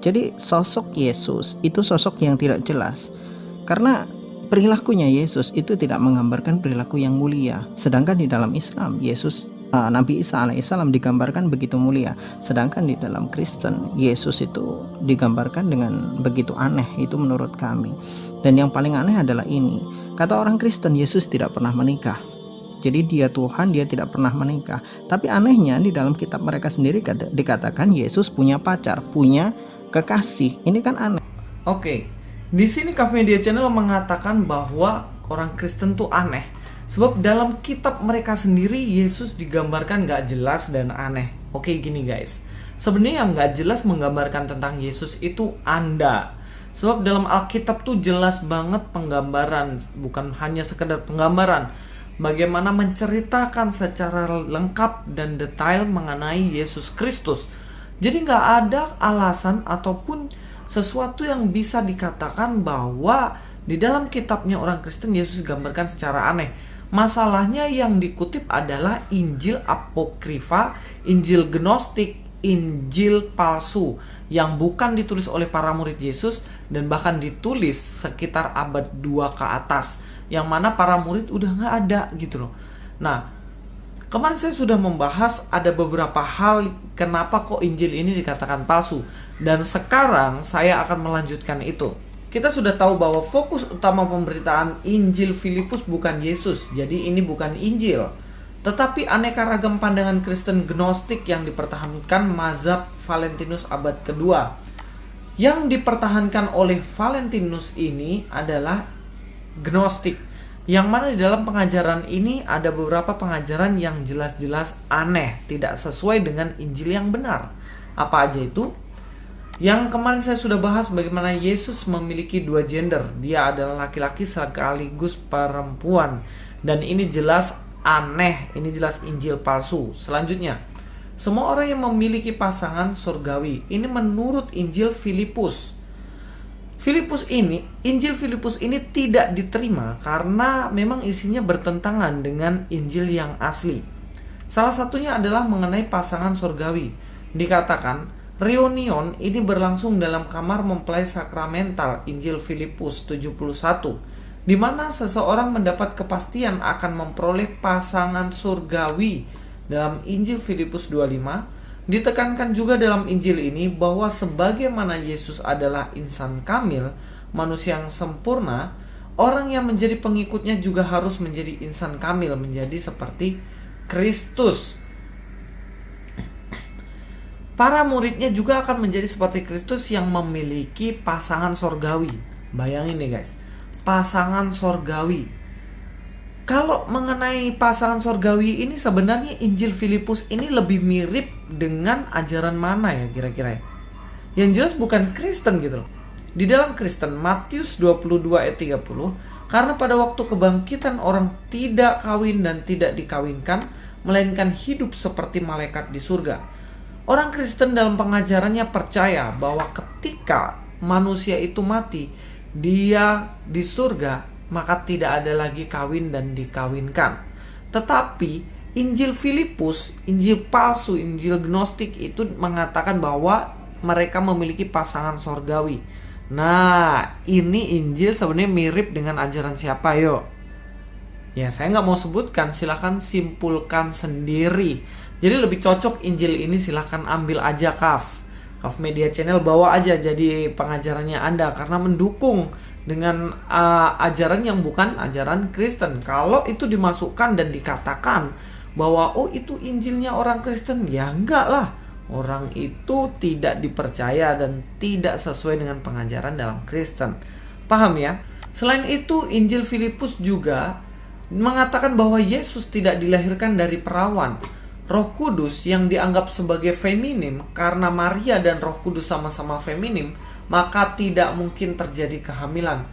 Jadi sosok Yesus itu sosok yang tidak jelas. Karena perilakunya Yesus itu tidak menggambarkan perilaku yang mulia. Sedangkan di dalam Islam, Nabi Isa alaihissalam digambarkan begitu mulia. Sedangkan di dalam Kristen, Yesus itu digambarkan dengan begitu aneh. Itu menurut kami. Dan yang paling aneh adalah ini. Kata orang Kristen, Yesus tidak pernah menikah. Jadi dia Tuhan, dia tidak pernah menikah. Tapi anehnya di dalam kitab mereka sendiri dikatakan Yesus punya pacar, punya kekasih. Ini kan aneh. Oke, di sini Kaf Media Channel mengatakan bahwa orang Kristen tuh aneh. Sebab dalam kitab mereka sendiri Yesus digambarkan gak jelas dan aneh. Oke gini guys, sebenarnya yang gak jelas menggambarkan tentang Yesus itu Anda. Sebab dalam Alkitab tuh jelas banget penggambaran, bukan hanya sekedar penggambaran, bagaimana menceritakan secara lengkap dan detail mengenai Yesus Kristus. Jadi gak ada alasan ataupun sesuatu yang bisa dikatakan bahwa di dalam kitabnya orang Kristen Yesus digambarkan secara aneh. Masalahnya yang dikutip adalah Injil Apokrifa, Injil Gnostik, Injil palsu yang bukan ditulis oleh para murid Yesus dan bahkan ditulis sekitar abad 2 ke atas, yang mana para murid udah gak ada gitu loh. Nah, kemarin saya sudah membahas ada beberapa hal kenapa kok Injil ini dikatakan palsu. Dan sekarang saya akan melanjutkan itu. Kita sudah tahu bahwa fokus utama pemberitaan Injil Filipus bukan Yesus. Jadi ini bukan Injil. Tetapi aneka ragam pandangan Kristen Gnostik yang dipertahankan mazhab Valentinus abad kedua. Yang dipertahankan oleh Valentinus ini adalah Gnostik. Yang mana di dalam pengajaran ini ada beberapa pengajaran yang jelas-jelas aneh, tidak sesuai dengan Injil yang benar. Apa aja itu? Yang kemarin saya sudah bahas bagaimana Yesus memiliki dua gender. Dia adalah laki-laki sekaligus perempuan. Dan ini jelas aneh, ini jelas Injil palsu. Selanjutnya, semua orang yang memiliki pasangan surgawi. Ini menurut Injil Filipus. Injil Filipus ini tidak diterima karena memang isinya bertentangan dengan Injil yang asli. Salah satunya adalah mengenai pasangan surgawi. Dikatakan reunion ini berlangsung dalam kamar mempelai sakramental Injil Filipus 71, di mana seseorang mendapat kepastian akan memperoleh pasangan surgawi. Dalam Injil Filipus 25 ditekankan juga dalam Injil ini bahwa sebagaimana Yesus adalah insan kamil, manusia yang sempurna, orang yang menjadi pengikutnya juga harus menjadi insan kamil, menjadi seperti Kristus. Para muridnya juga akan menjadi seperti Kristus yang memiliki pasangan sorgawi. Bayangin nih guys, pasangan sorgawi. Kalau mengenai pasangan sorgawi ini sebenarnya Injil Filipus ini lebih mirip dengan ajaran mana ya kira-kira ya? Yang jelas bukan Kristen gitu loh. Di dalam Kristen, Matius 22 ayat 30, karena pada waktu kebangkitan orang tidak kawin dan tidak dikawinkan, melainkan hidup seperti malaikat di surga. Orang Kristen dalam pengajarannya percaya bahwa ketika manusia itu mati, dia di surga, maka tidak ada lagi kawin dan dikawinkan. Tetapi Injil Filipus, Injil palsu, Injil Gnostik itu mengatakan bahwa mereka memiliki pasangan sorgawi. Nah, ini Injil sebenarnya mirip dengan ajaran siapa yuk? Ya saya nggak mau sebutkan, silahkan simpulkan sendiri. Jadi lebih cocok Injil ini silahkan ambil aja Kaf Media Channel, bawa aja jadi pengajarannya Anda, karena mendukung dengan ajaran yang bukan ajaran Kristen. Kalau itu dimasukkan dan dikatakan bahwa oh itu Injilnya orang Kristen, ya enggak lah. Orang itu tidak dipercaya dan tidak sesuai dengan pengajaran dalam Kristen. Paham ya? Selain itu Injil Filipus juga mengatakan bahwa Yesus tidak dilahirkan dari perawan. Roh Kudus yang dianggap sebagai feminim, karena Maria dan Roh Kudus sama-sama feminim, maka tidak mungkin terjadi kehamilan.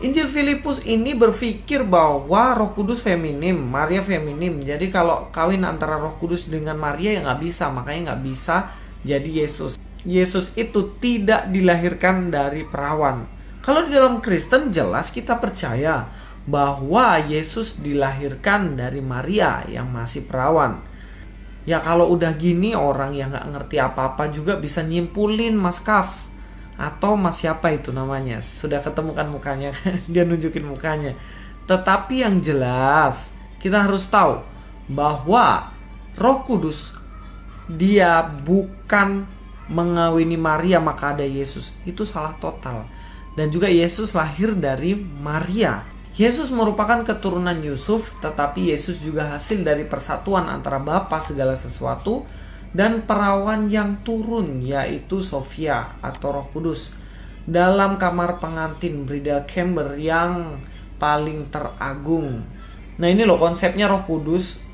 Injil Filipus ini berpikir bahwa Roh Kudus feminim, Maria feminim. Jadi kalau kawin antara Roh Kudus dengan Maria ya nggak bisa, makanya nggak bisa jadi Yesus. Yesus itu tidak dilahirkan dari perawan. Kalau di dalam Kristen jelas kita percaya bahwa Yesus dilahirkan dari Maria yang masih perawan. Ya kalau udah gini orang yang gak ngerti apa-apa juga bisa nyimpulin Mas Kaf. atau Mas siapa itu namanya, sudah ketemukan mukanya kan? Dia nunjukin mukanya. Tetapi yang jelas kita harus tahu bahwa Roh Kudus dia bukan mengawini Maria maka ada Yesus. Itu salah total. Dan juga Yesus lahir dari Maria. Yesus merupakan keturunan Yusuf, tetapi Yesus juga hasil dari persatuan antara Bapa segala sesuatu dan perawan yang turun, yaitu Sofia atau Roh Kudus, dalam kamar pengantin Bridal Chamber yang paling teragung. Nah ini loh konsepnya Roh Kudus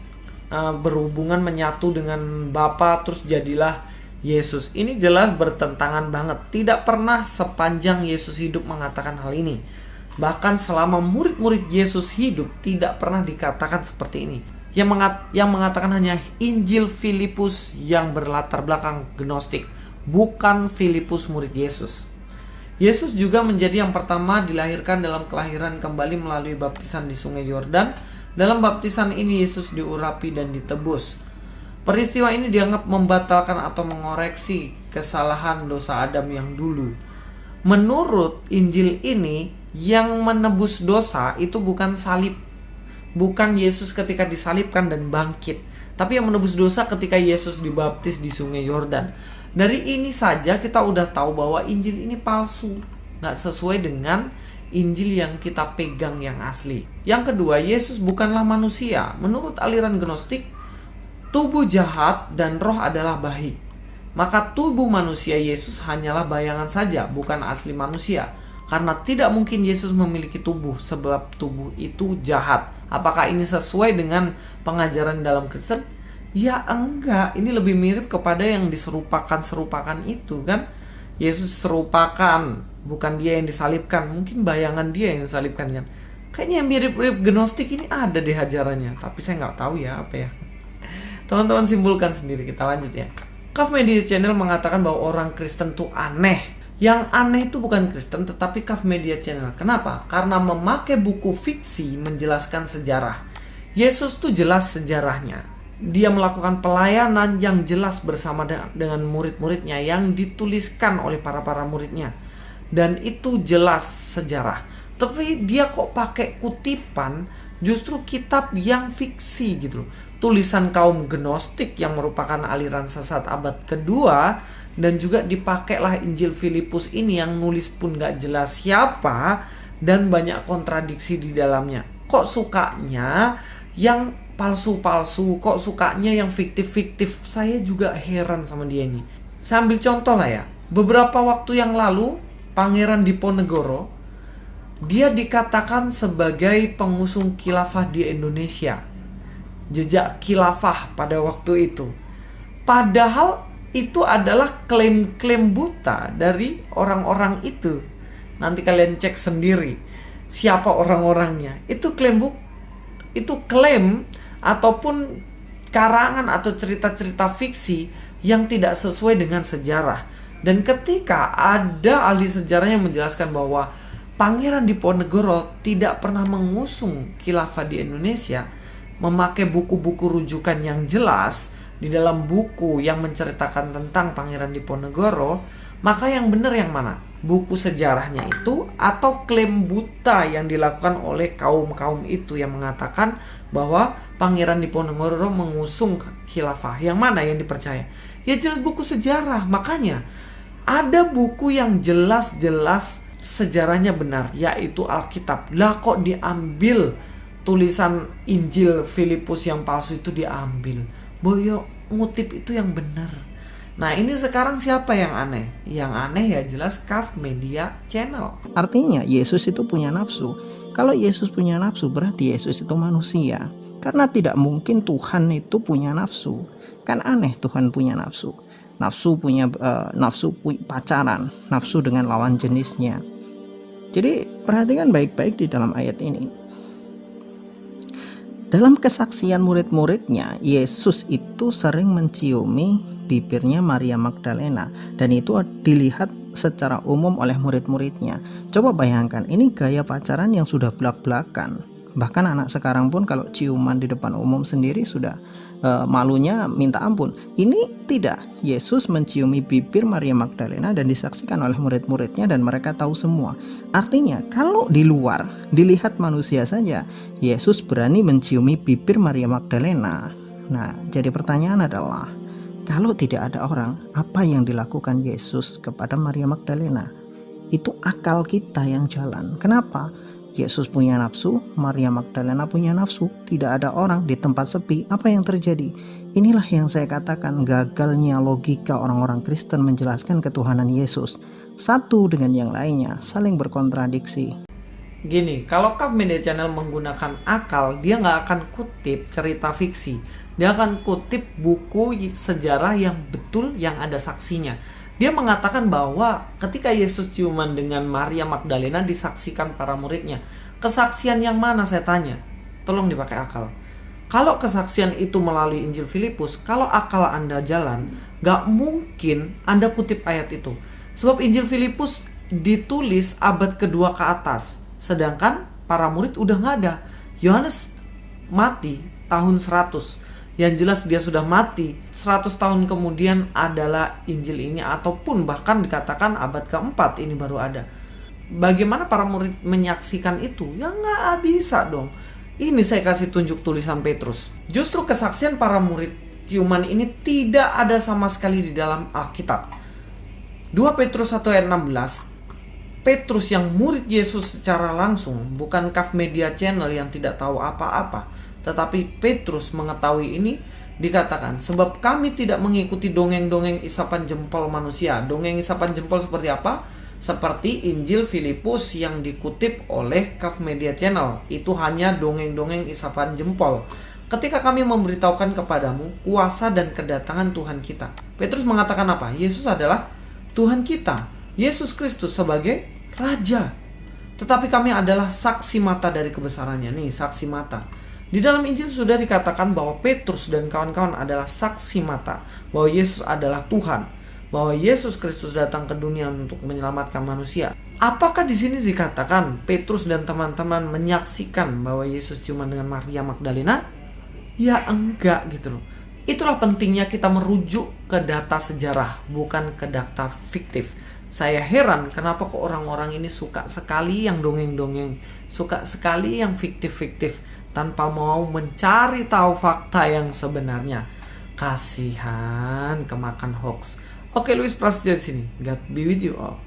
berhubungan menyatu dengan Bapa terus jadilah Yesus. Ini jelas bertentangan banget. Tidak pernah sepanjang Yesus hidup mengatakan hal ini. Bahkan selama murid-murid Yesus hidup tidak pernah dikatakan seperti ini. Yang mengatakan hanya Injil Filipus yang berlatar belakang gnostik, bukan Filipus murid Yesus. Yesus juga menjadi yang pertama dilahirkan dalam kelahiran kembali melalui baptisan di Sungai Yordan. Dalam baptisan ini Yesus diurapi dan ditebus. Peristiwa ini dianggap membatalkan atau mengoreksi kesalahan dosa Adam yang dulu. Menurut Injil ini, yang menebus dosa itu bukan salib. Bukan Yesus ketika disalibkan dan bangkit. Tapi yang menebus dosa ketika Yesus dibaptis di Sungai Yordan. Dari ini saja kita udah tahu bahwa Injil ini palsu. Gak sesuai dengan Injil yang kita pegang yang asli. Yang kedua, Yesus bukanlah manusia. Menurut aliran Gnostik, tubuh jahat dan roh adalah baik. Maka tubuh manusia Yesus hanyalah bayangan saja, bukan asli manusia. Karena tidak mungkin Yesus memiliki tubuh, sebab tubuh itu jahat. Apakah ini sesuai dengan pengajaran dalam Kristen? Ya enggak, ini lebih mirip kepada yang diserupakan itu kan. Yesus serupakan, bukan dia yang disalibkan. Mungkin bayangan dia yang disalibkan kan. Kayaknya yang mirip-mirip Gnostik ini ada di ajarannya. Tapi saya nggak tahu ya apa ya. Teman-teman simpulkan sendiri, kita lanjut ya. Kaf Media Channel mengatakan bahwa orang Kristen tuh aneh. Yang aneh itu bukan Kristen tetapi Kaf Media Channel. Kenapa? Karena memakai buku fiksi menjelaskan sejarah. Yesus tuh jelas sejarahnya. Dia melakukan pelayanan yang jelas bersama dengan murid-muridnya yang dituliskan oleh para muridnya. Dan itu jelas sejarah. Tapi dia kok pakai kutipan justru kitab yang fiksi gitu loh. Tulisan kaum Gnostik yang merupakan aliran sesat abad kedua. Dan juga dipakailah Injil Filipus ini yang nulis pun gak jelas siapa. Dan banyak kontradiksi di dalamnya. Kok sukanya yang palsu-palsu, kok sukanya yang fiktif-fiktif. Saya juga heran sama dia ini. Saya ambil contoh lah ya. Beberapa waktu yang lalu Pangeran Diponegoro, dia dikatakan sebagai pengusung khilafah di Indonesia. Jejak khilafah pada waktu itu. Padahal itu adalah klaim-klaim buta dari orang-orang itu. Nanti kalian cek sendiri siapa orang-orangnya. Itu klaim ataupun karangan atau cerita-cerita fiksi yang tidak sesuai dengan sejarah. Dan ketika ada ahli sejarah yang menjelaskan bahwa Pangeran Diponegoro tidak pernah mengusung khilafah di Indonesia, memakai buku-buku rujukan yang jelas di dalam buku yang menceritakan tentang Pangeran Diponegoro, maka yang benar yang mana? Buku sejarahnya itu atau klaim buta yang dilakukan oleh kaum-kaum itu yang mengatakan bahwa Pangeran Diponegoro mengusung khilafah. Yang mana yang dipercaya? Ya jelas buku sejarah. Makanya ada buku yang jelas-jelas sejarahnya benar, yaitu Alkitab. Lah kok diambil tulisan Injil Filipus yang palsu itu diambil? Boyo ngutip itu yang benar. Nah ini sekarang siapa yang aneh? Yang aneh ya jelas Kaf Media Channel. Artinya Yesus itu punya nafsu. Kalau Yesus punya nafsu berarti Yesus itu manusia. Karena tidak mungkin Tuhan itu punya nafsu. Kan aneh Tuhan punya nafsu. Nafsu pacaran, nafsu dengan lawan jenisnya. Jadi perhatikan baik-baik di dalam ayat ini. Dalam kesaksian murid-muridnya, Yesus itu sering menciumi bibirnya Maria Magdalena, dan itu dilihat secara umum oleh murid-muridnya. Coba bayangkan, ini gaya pacaran yang sudah belak-belakan. Bahkan anak sekarang pun kalau ciuman di depan umum sendiri sudah malunya minta ampun. Ini tidak. Yesus menciumi bibir Maria Magdalena dan disaksikan oleh murid-muridnya dan mereka tahu semua. Artinya kalau di luar dilihat manusia saja, Yesus berani menciumi bibir Maria Magdalena. Nah, jadi pertanyaan adalah, kalau tidak ada orang, apa yang dilakukan Yesus kepada Maria Magdalena? Itu akal kita yang jalan. Kenapa? Yesus punya nafsu, Maria Magdalena punya nafsu, tidak ada orang di tempat sepi. Apa yang terjadi? Inilah yang saya katakan gagalnya logika orang-orang Kristen menjelaskan ketuhanan Yesus. Satu dengan yang lainnya saling berkontradiksi. Gini, kalau Kaf Media Channel menggunakan akal, dia nggak akan kutip cerita fiksi. Dia akan kutip buku sejarah yang betul, yang ada saksinya. Dia mengatakan bahwa ketika Yesus ciuman dengan Maria Magdalena disaksikan para muridnya. Kesaksian yang mana, saya tanya? Tolong dipakai akal. Kalau kesaksian itu melalui Injil Filipus, kalau akal Anda jalan, gak mungkin Anda kutip ayat itu. Sebab Injil Filipus ditulis abad kedua ke atas, sedangkan para murid udah gak ada. Yohanes mati tahun 100. Yang jelas dia sudah mati 100 tahun kemudian adalah Injil ini, ataupun bahkan dikatakan abad keempat ini baru ada. Bagaimana para murid menyaksikan itu? Ya nggak bisa dong. Ini saya kasih tunjuk tulisan Petrus. Justru kesaksian para murid ciuman ini tidak ada sama sekali di dalam Alkitab. 2 Petrus 1 ayat 16. Petrus yang murid Yesus secara langsung, bukan Kaf Media Channel yang tidak tahu apa-apa. Tetapi Petrus mengetahui ini, dikatakan, sebab kami tidak mengikuti dongeng-dongeng isapan jempol manusia. Dongeng isapan jempol seperti apa? Seperti Injil Filipus yang dikutip oleh Kaf Media Channel. Itu hanya dongeng-dongeng isapan jempol. Ketika kami memberitahukan kepadamu kuasa dan kedatangan Tuhan kita. Petrus mengatakan apa? Yesus adalah Tuhan kita. Yesus Kristus sebagai Raja. Tetapi kami adalah saksi mata dari kebesarannya. Nih, saksi mata. Di dalam Injil sudah dikatakan bahwa Petrus dan kawan-kawan adalah saksi mata bahwa Yesus adalah Tuhan, bahwa Yesus Kristus datang ke dunia untuk menyelamatkan manusia. Apakah di sini dikatakan Petrus dan teman-teman menyaksikan bahwa Yesus ciuman dengan Maria Magdalena? Ya enggak gitu loh. Itulah pentingnya kita merujuk ke data sejarah, bukan ke data fiktif. Saya heran kenapa kok orang-orang ini suka sekali yang dongeng-dongeng, suka sekali yang fiktif-fiktif, tanpa mau mencari tahu fakta yang sebenarnya. Kasihan kemakan hoax. Oke, Luis Prasetyo di sini. God be with you all.